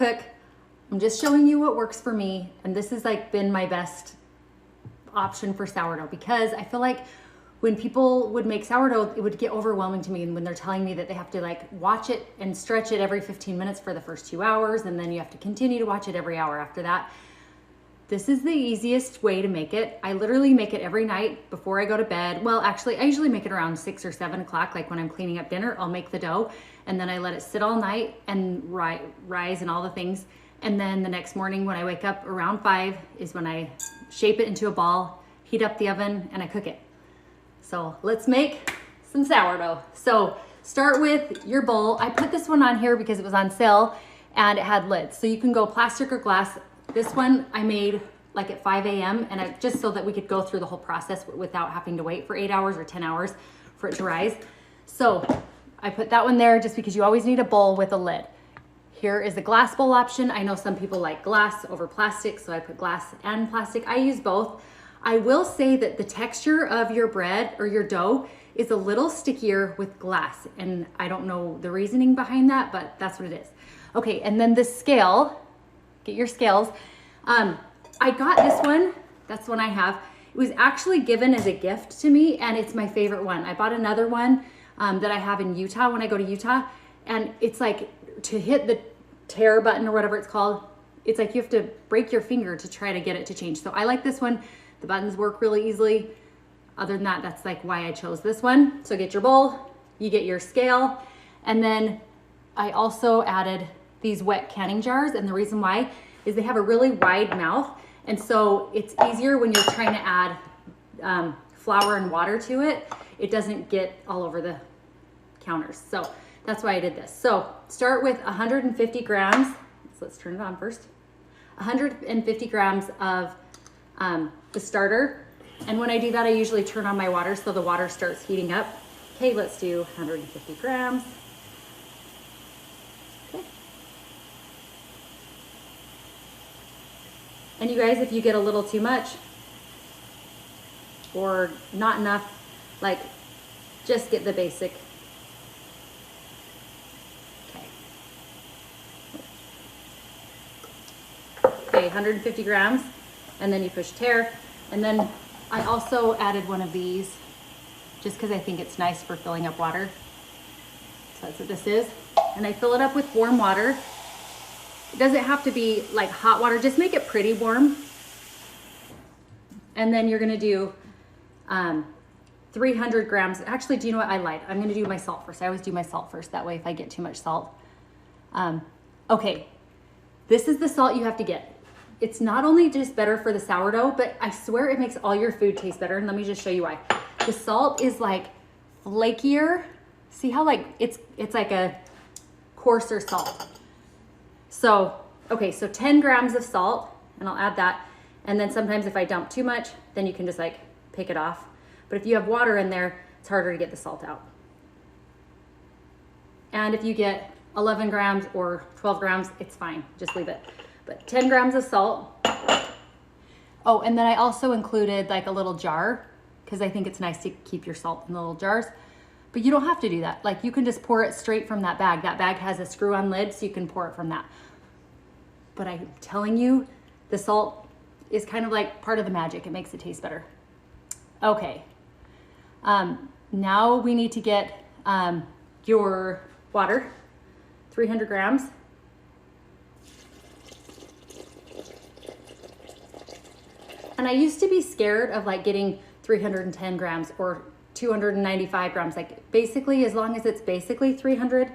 cook. I'm just showing you what works for me, and this has like been my best option for sourdough, because I feel like when people would make sourdough, it would get overwhelming to me, and when they're telling me that they have to like watch it and stretch it every 15 minutes for the first 2 hours, and then you have to continue to watch it every hour after that. This is the easiest way to make it. I literally make it every night before I go to bed. Well, actually, I usually make it around 6 or 7 o'clock. Like when I'm cleaning up dinner, I'll make the dough, and then I let it sit all night and rise and all the things. And then the next morning when I wake up around 5 is when I shape it into a ball, heat up the oven, and I cook it. So let's make some sourdough. So start with your bowl. I put this one on here because it was on sale and it had lids. So you can go plastic or glass. This one I made like at 5 a.m. and just so that we could go through the whole process without having to wait for 8 hours or 10 hours for it to rise. So I put that one there just because you always need a bowl with a lid. Here is the glass bowl option. I know some people like glass over plastic, so I put glass and plastic. I use both. I will say that the texture of your bread or your dough is a little stickier with glass, and I don't know the reasoning behind that, but that's what it is. Okay, and then the scale, get your scales. I got this one, that's one I have. It was actually given as a gift to me, and it's my favorite one. I bought another one that I have in Utah when I go to Utah, and it's like to hit the tear button or whatever it's called, it's like you have to break your finger to try to get it to change. So I like this one. The buttons work really easily. Other than that, that's like why I chose this one. So get your bowl, you get your scale, and then I also added these wet canning jars, and the reason why is they have a really wide mouth, and so it's easier when you're trying to add flour and water to it. It doesn't get all over the counters. So that's why I did this. So start with 150 grams. So let's turn it on first. 150 grams of the starter. And when I do that, I usually turn on my water so the water starts heating up. Okay, let's do 150 grams. Okay. And you guys, if you get a little too much or not enough, like just get the basic. Okay, 150 grams. And then you push tear. And then I also added one of these just because I think it's nice for filling up water. So that's what this is. And I fill it up with warm water. It doesn't have to be like hot water, just make it pretty warm. And then you're gonna do 300 grams. Actually, do you know what I lied? I'm gonna do my salt first. I always do my salt first. That way if I get too much salt. Okay, this is the salt you have to get. It's not only just better for the sourdough, but I swear it makes all your food taste better. And let me just show you why. The salt is like flakier. See how like it's like a coarser salt. So, okay, so 10 grams of salt, and I'll add that. And then sometimes if I dump too much, then you can just like pick it off. But if you have water in there, it's harder to get the salt out. And if you get 11 grams or 12 grams, it's fine, just leave it. But 10 grams of salt. Oh, and then I also included like a little jar because I think it's nice to keep your salt in the little jars. But you don't have to do that. Like you can just pour it straight from that bag. That bag has a screw-on lid, so you can pour it from that. But I'm telling you, the salt is kind of like part of the magic. It makes it taste better. Okay. Now we need to get your water, 300 grams. And I used to be scared of like getting 310 grams or 295 grams. Like basically, as long as it's basically 300,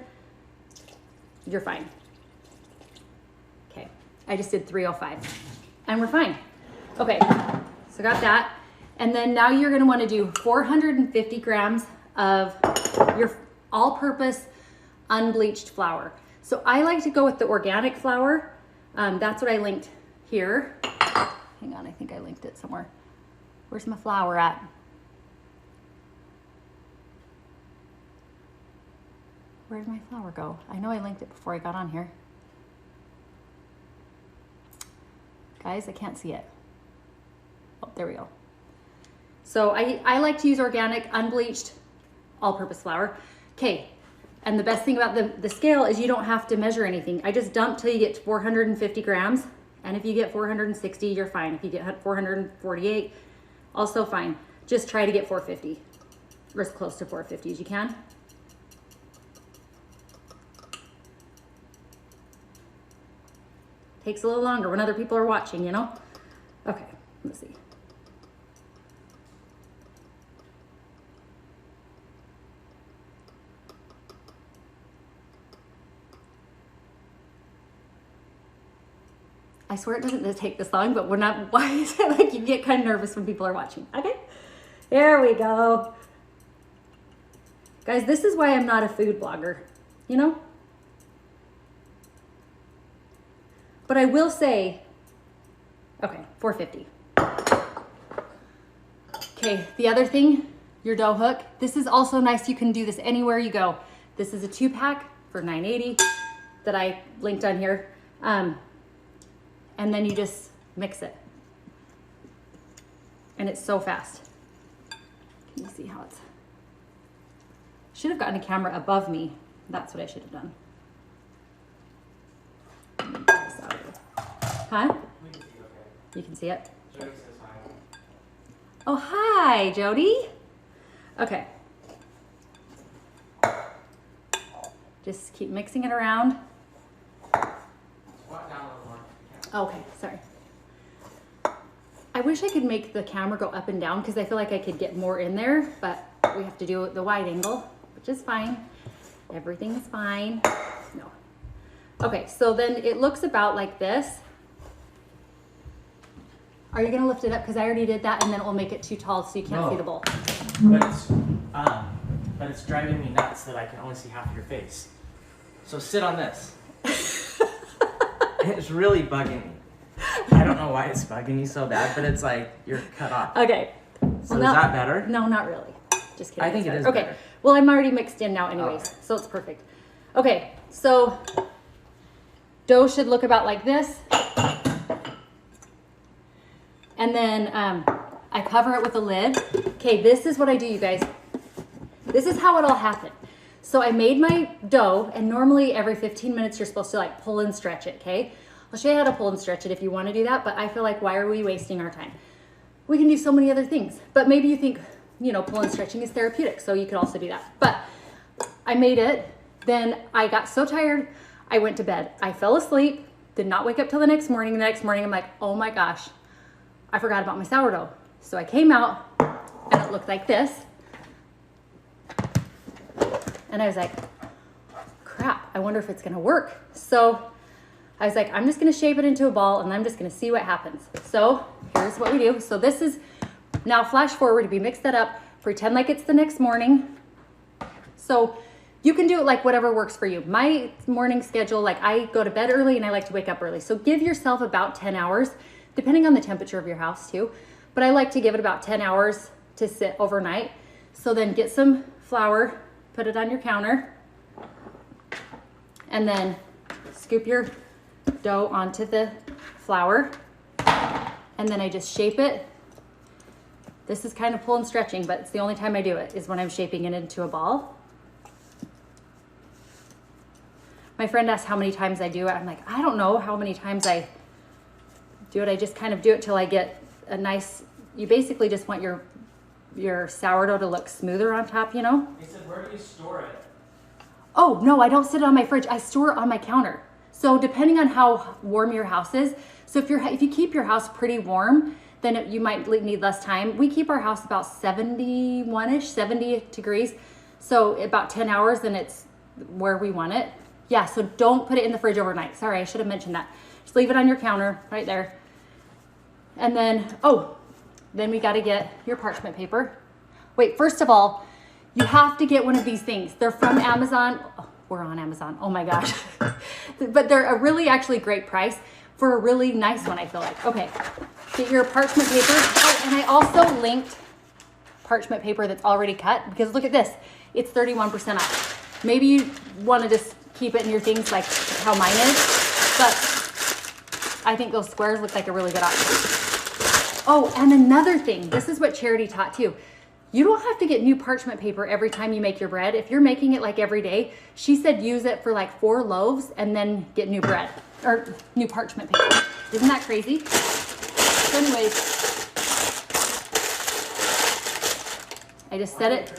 you're fine. Okay, I just did 305 and we're fine. Okay, so got that. And then now you're gonna wanna do 450 grams of your all-purpose unbleached flour. So I like to go with the organic flour. That's what I linked here. Hang on, I think I linked it somewhere. Where's my flour at? Where did my flour go? I know I linked it before I got on here. Guys, I can't see it. Oh, there we go. So I like to use organic, unbleached, all-purpose flour. Okay, And the best thing about the scale is you don't have to measure anything. I just dump till you get 450 grams. And if you get 460, you're fine. If you get 448, also fine. Just try to get 450 or as close to 450 as you can. Takes a little longer when other people are watching, you know? Okay, let's see. I swear it doesn't take this long, but we're not, why is it like you get kind of nervous when people are watching? Okay, there we go. Guys, this is why I'm not a food blogger, you know? But I will say, okay, 450. Okay, the other thing, your dough hook. This is also nice. You can do this anywhere you go. This is a 2-pack for $9.80 that I linked on here. And then you just mix it. And it's so fast. Can you see how it's... Should have gotten a camera above me. That's what I should have done. Huh? You can see it? Jody says hi. Oh, hi, Jody. Okay. Just keep mixing it around. Squat down a little more. Okay, sorry. I wish I could make the camera go up and down because I feel like I could get more in there, but we have to do the wide angle, which is fine. Everything is fine. No. Okay, so then it looks about like this. Are you gonna lift it up? Because I already did that and then it will make it too tall so you can't see the bowl. But it's driving me nuts that I can only see half of your face. So sit on this. It's really bugging me. I don't know why it's bugging you so bad, but it's like you're cut off. Okay. So is that better? No, not really. Just kidding. I think it is okay. better. Well, I'm already mixed in now anyways, Okay. so it's perfect. Okay, so dough should look about like this. And then I cover it with a lid. Okay, this is what I do, you guys. This is how it all happened. So I made my dough, and normally every 15 minutes you're supposed to like pull and stretch it, okay? I'll show you how to pull and stretch it if you want to do that, but I feel like why are we wasting our time? We can do so many other things, but maybe you think, you know, pull and stretching is therapeutic, so you could also do that. But I made it, then I got so tired, I went to bed. I fell asleep, did not wake up till the next morning. The next morning I'm like, oh my gosh, I forgot about my sourdough. So I came out and it looked like this. And I was like, crap, I wonder if it's gonna work. So I was like, I'm just gonna shape it into a ball and I'm just gonna see what happens. So here's what we do. So this is, now flash forward, we mix that up, pretend like it's the next morning. So you can do it like whatever works for you. My morning schedule, like I go to bed early and I like to wake up early. So give yourself about 10 hours, depending on the temperature of your house too. But I like to give it about 10 hours to sit overnight. So then get some flour, put it on your counter, and then scoop your dough onto the flour. And then I just shape it. This is kind of pull and stretching, but it's the only time I do it is when I'm shaping it into a ball. My friend asked how many times I do it. I'm like, I don't know how many times I do it. I just kind of do it till I get a nice, you basically just want your sourdough to look smoother on top, you know? He said, where do you store it? Oh, no, I don't sit it on my fridge. I store it on my counter. So depending on how warm your house is, so if you keep your house pretty warm, then you might need less time. We keep our house about 71-ish, 70 degrees. So about 10 hours, then it's where we want it. Yeah, so don't put it in the fridge overnight. Sorry, I should have mentioned that. Just leave it on your counter right there. And then, then we got to get your parchment paper. Wait, first of all, you have to get one of these things. They're from Amazon. Oh, we're on Amazon. Oh my gosh. But they're a really actually great price for a really nice one, I feel like. Okay, get your parchment paper. Oh, and I also linked parchment paper that's already cut because look at this. It's 31% off. Maybe you want to just keep it in your things like how mine is, but I think those squares look like a really good option. Oh, and another thing, this is what Charity taught too. You don't have to get new parchment paper every time you make your bread. If you're making it like every day, she said use it for like 4 loaves and then get new bread or new parchment paper. Isn't that crazy? So anyways, I just set it.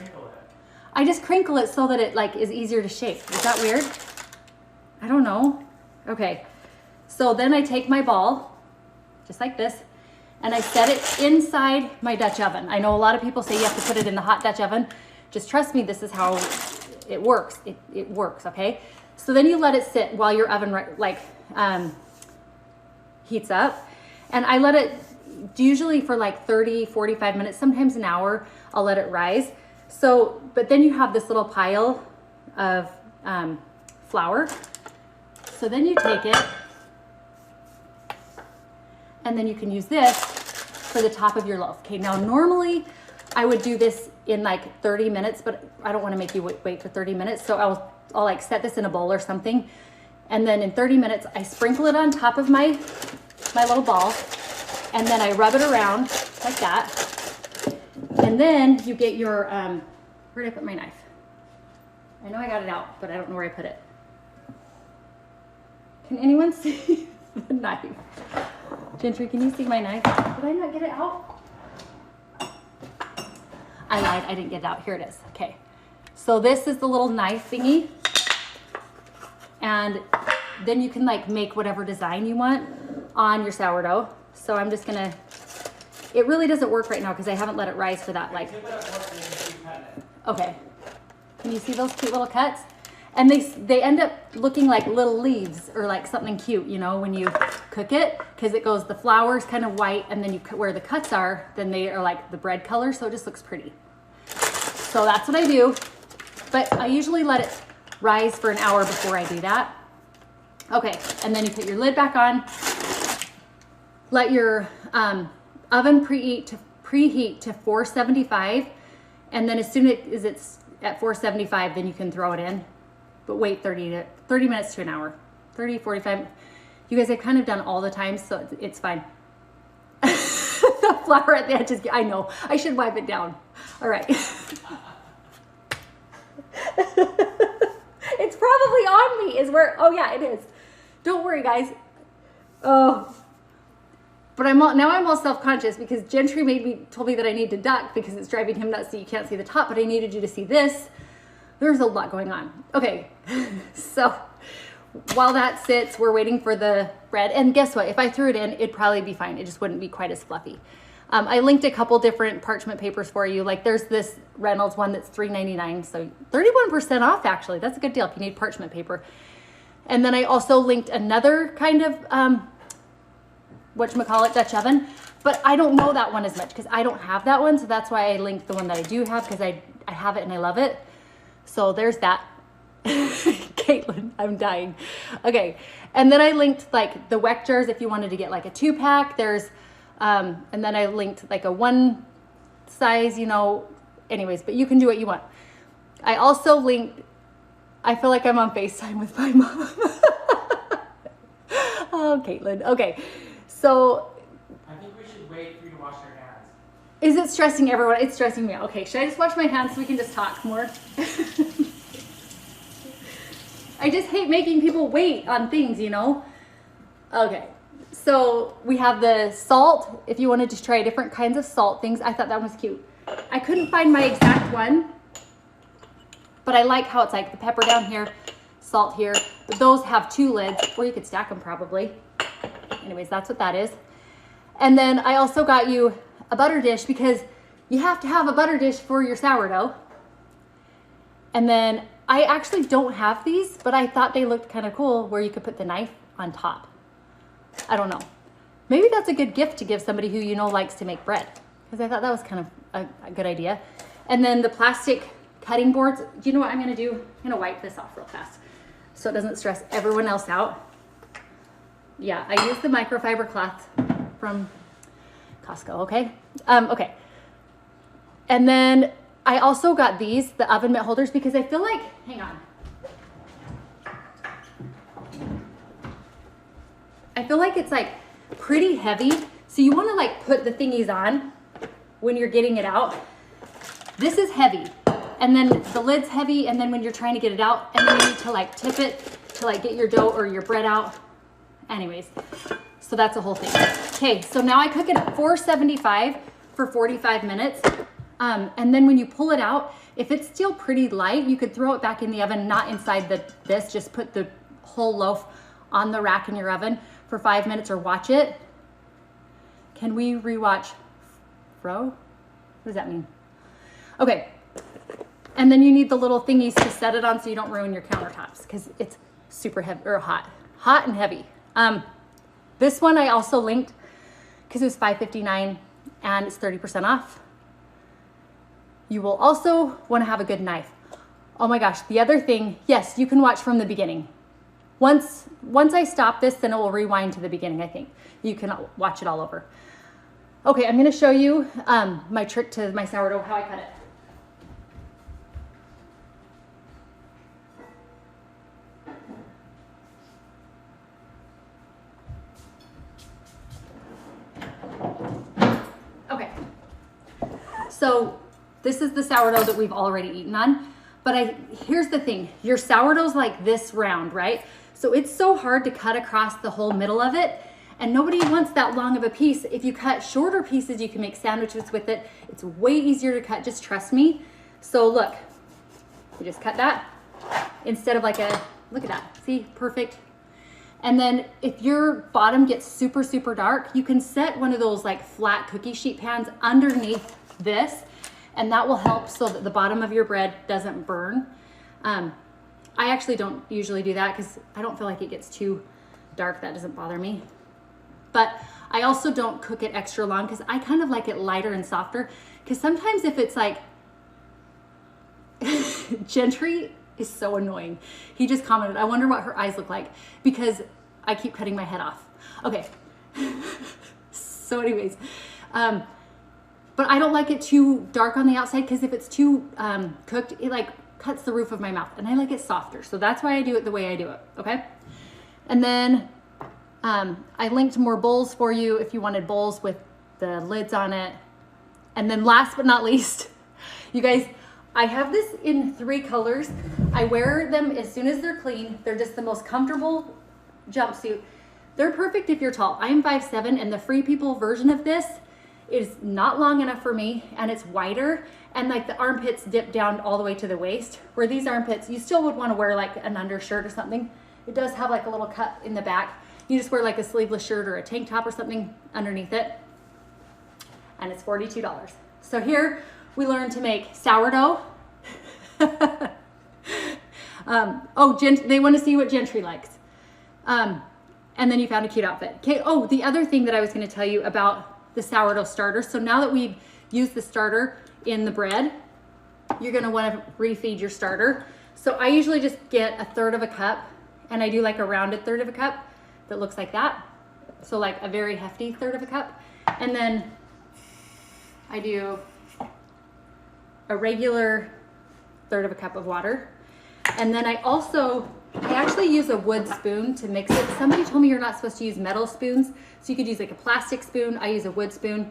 I just crinkle it so that it like is easier to shape. Is that weird? I don't know. Okay. So then I take my ball, just like this, and I set it inside my Dutch oven. I know a lot of people say you have to put it in the hot Dutch oven. Just trust me, this is how it works. It works, okay? So then you let it sit while your oven heats up. And I let it, usually for like 30, 45 minutes, sometimes an hour, I'll let it rise. So, but then you have this little pile of flour. So then you take it, and then you can use this for the top of your loaf. Okay, now normally I would do this in like 30 minutes, but I don't want to make you wait for 30 minutes. So I'll like set this in a bowl or something. And then in 30 minutes, I sprinkle it on top of my little ball, and then I rub it around like that. And then you get your, where did I put my knife? I know I got it out, but I don't know where I put it. Can anyone see the knife? Gentry, can you see my knife? Did I not get it out? I lied, I didn't get it out. Here it is. Okay. So this is the little knife thingy. And then you can like make whatever design you want on your sourdough. So I'm just gonna, it really doesn't work right now because I haven't let it rise for that like, okay. Can you see those cute little cuts? And they end up looking like little leaves or like something cute, you know, when you cook it, because it goes, the flour's kind of white, and then where the cuts are, then they are like the bread color, so it just looks pretty. So that's what I do, but I usually let it rise for an hour before I do that. Okay, and then you put your lid back on, let your oven preheat to 475, and then as soon as it's at 475, then you can throw it in. But wait 30 minutes to an hour, 30, 45. You guys have kind of done all the time, so it's fine. The flour at the edge is, I know, I should wipe it down. All right. It's probably on me is where, oh yeah, it is. Don't worry guys. Oh, but now I'm all self-conscious because Gentry told me that I need to duck because it's driving him nuts so you can't see the top, but I needed you to see this. There's a lot going on. Okay, so while that sits, we're waiting for the bread. And guess what? If I threw it in, it'd probably be fine. It just wouldn't be quite as fluffy. I linked a couple different parchment papers for you. Like there's this Reynolds one that's $3.99, so 31% off actually. That's a good deal if you need parchment paper. And then I also linked another kind of, whatchamacallit, Dutch oven. But I don't know that one as much because I don't have that one. So that's why I linked the one that I do have because I have it and I love it. So there's that. Caitlin, I'm dying. Okay. And then I linked like the Weck jars if you wanted to get like a 2-pack. There's, and then I linked like a 1 size, you know, anyways, but you can do what you want. I also linked, I feel like I'm on FaceTime with my mom. Oh, Caitlin. Okay. So. I think we should wait for you to wash your hands. Is it stressing everyone? It's stressing me out. Okay, should I just wash my hands so we can just talk more? I just hate making people wait on things, you know? Okay, so we have the salt. If you wanted to try different kinds of salt things, I thought that was cute. I couldn't find my exact one, but I like how it's like the pepper down here, salt here. But those have 2 lids, or you could stack them probably. Anyways, that's what that is. And then I also got you a butter dish because you have to have a butter dish for your sourdough. And then I actually don't have these, but I thought they looked kind of cool where you could put the knife on top. I don't know. Maybe that's a good gift to give somebody who you know likes to make bread, because I thought that was kind of a good idea. And then the plastic cutting boards. Do you know what I'm going to do? I'm going to wipe this off real fast so it doesn't stress everyone else out. Yeah, I use the microfiber cloth from Costco, okay? Okay. And then I also got these, the oven mitt holders, because I feel like, hang on. I feel like it's like pretty heavy. So you want to like put the thingies on when you're getting it out. This is heavy, and then the lid's heavy, and then when you're trying to get it out, and then you need to like tip it to like get your dough or your bread out. Anyways, so that's a whole thing. Okay, so now I cook it at 475 for 45 minutes. And then when you pull it out, if it's still pretty light, you could throw it back in the oven, not inside this, just put the whole loaf on the rack in your oven for 5 minutes or watch it. Can we rewatch Fro? What does that mean? Okay. And then you need the little thingies to set it on so you don't ruin your countertops because it's super heavy or hot and heavy. This one I also linked because it was $5.59 and it's 30% off. You will also want to have a good knife. Oh my gosh, the other thing, yes, you can watch from the beginning. Once I stop this, then it will rewind to the beginning, I think. You can watch it all over. Okay, I'm gonna show you my trick to my sourdough, how I cut it. Okay, so this is the sourdough that we've already eaten on, but here's the thing, your sourdough's like this round, right? So it's so hard to cut across the whole middle of it, and nobody wants that long of a piece. If you cut shorter pieces, you can make sandwiches with it. It's way easier to cut, just trust me. So look, you just cut that instead of like look at that, see, perfect. And then if your bottom gets super, super dark, you can set one of those like flat cookie sheet pans underneath this, and that will help so that the bottom of your bread doesn't burn. I actually don't usually do that because I don't feel like it gets too dark. That doesn't bother me. But I also don't cook it extra long because I kind of like it lighter and softer, because sometimes if it's like, Gentry is so annoying. He just commented, I wonder what her eyes look like because I keep cutting my head off. Okay. So anyways, but I don't like it too dark on the outside because if it's too cooked, it like cuts the roof of my mouth, and I like it softer. So that's why I do it the way I do it, okay? And then I linked more bowls for you if you wanted bowls with the lids on it. And then last but not least, you guys, I have this in 3 colors. I wear them as soon as they're clean. They're just the most comfortable jumpsuit. They're perfect if you're tall. I am 5'7", and the Free People version of this is not long enough for me, and it's wider, and like the armpits dip down all the way to the waist, where these armpits, you still would want to wear like an undershirt or something. It does have like a little cut in the back. You just wear like a sleeveless shirt or a tank top or something underneath it, and it's $42. So here we learned to make sourdough. They want to see what Gentry likes. And then you found a cute outfit. Okay. Oh, the other thing that I was going to tell you about the sourdough starter. So now that we've used the starter in the bread, you're going to want to refeed your starter. So I usually just get 1/3 of a cup, and I do like a rounded 1/3 of a cup that looks like that. So like a very hefty 1/3 of a cup. And then I do a regular 1/3 of a cup of water. And then I actually use a wood spoon to mix it. Somebody told me you're not supposed to use metal spoons, so you could use like a plastic spoon. I use a wood spoon,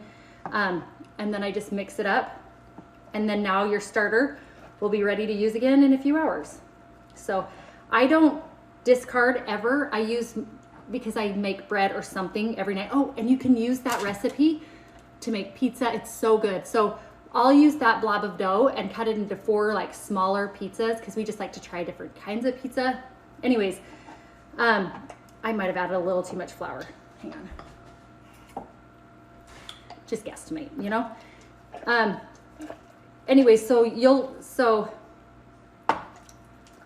and then I just mix it up. And then now your starter will be ready to use again in a few hours. So I don't discard ever. I use, because I make bread or something every night. Oh, and you can use that recipe to make pizza. It's so good. So I'll use that blob of dough and cut it into 4 like smaller pizzas, because we just like to try different kinds of pizza. Anyways, I might have added a little too much flour. Hang on. Just guesstimate, you know? Anyways, so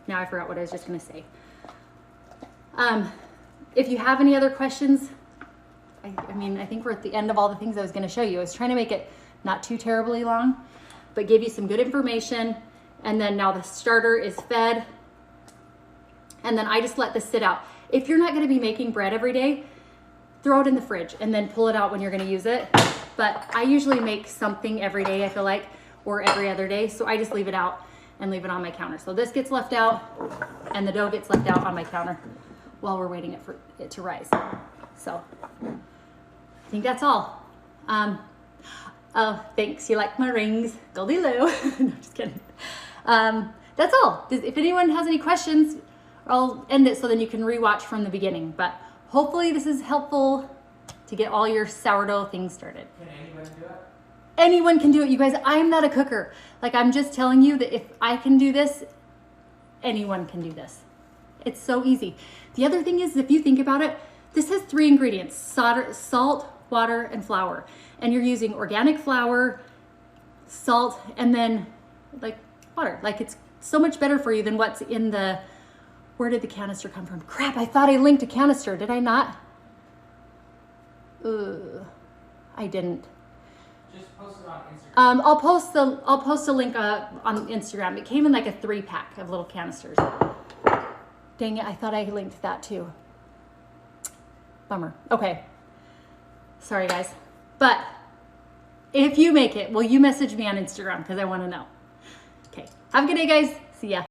now I forgot what I was just gonna say. If you have any other questions, I mean, I think we're at the end of all the things I was gonna show you. I was trying to make it not too terribly long, but give you some good information. And then now the starter is fed. And then I just let this sit out. If you're not gonna be making bread every day, throw it in the fridge and then pull it out when you're gonna use it. But I usually make something every day, I feel like, or every other day. So I just leave it out and leave it on my counter. So this gets left out and the dough gets left out on my counter while we're waiting for it to rise. So I think that's all. Oh, thanks. You like my rings. Goldie Lou. No, just kidding. That's all. If anyone has any questions, I'll end it so then you can rewatch from the beginning. But hopefully this is helpful to get all your sourdough things started. Can anyone do it? Anyone can do it, you guys. I'm not a cooker. Like, I'm just telling you that if I can do this, anyone can do this. It's so easy. The other thing is, if you think about it, this has 3 ingredients: salt, water, and flour. And you're using organic flour, salt, and then like water. Like, it's so much better for you than what's in the, where did the canister come from? Crap, I thought I linked a canister. Did I not? I didn't. Just post it on Instagram. I'll post a link on Instagram. It came in like a 3-pack of little canisters. Dang it, I thought I linked that too. Bummer. Okay. Sorry guys. But if you make it, will you message me on Instagram? Because I want to know. Okay. Have a good day, guys. See ya.